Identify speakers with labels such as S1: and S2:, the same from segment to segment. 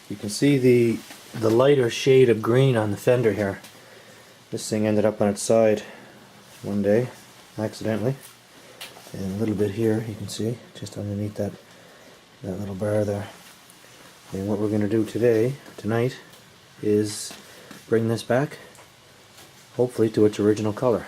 S1: You can see the lighter shade of green on the fender here. This thing ended up on its side one day, accidentally. And a little bit here, you can see, just underneath that little bar there. And what we're going to do tonight, is bring this back, hopefully to its original color.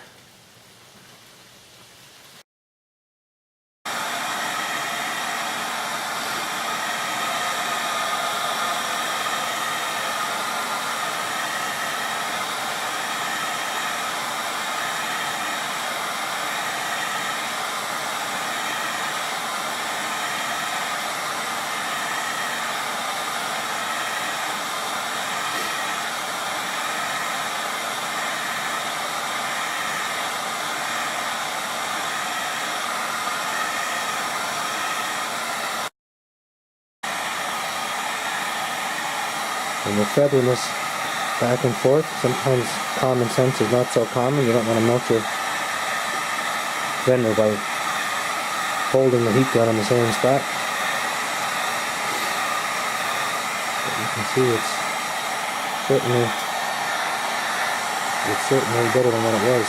S1: And we're feathering this back and forth. Sometimes common sense is not so common. You don't want to melt your fender by holding the heat gun in the same spot. But you can see it's certainly better than what it was.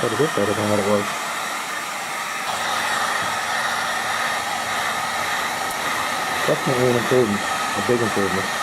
S1: Quite a bit better than what it was. Definitely an improvement, a big improvement.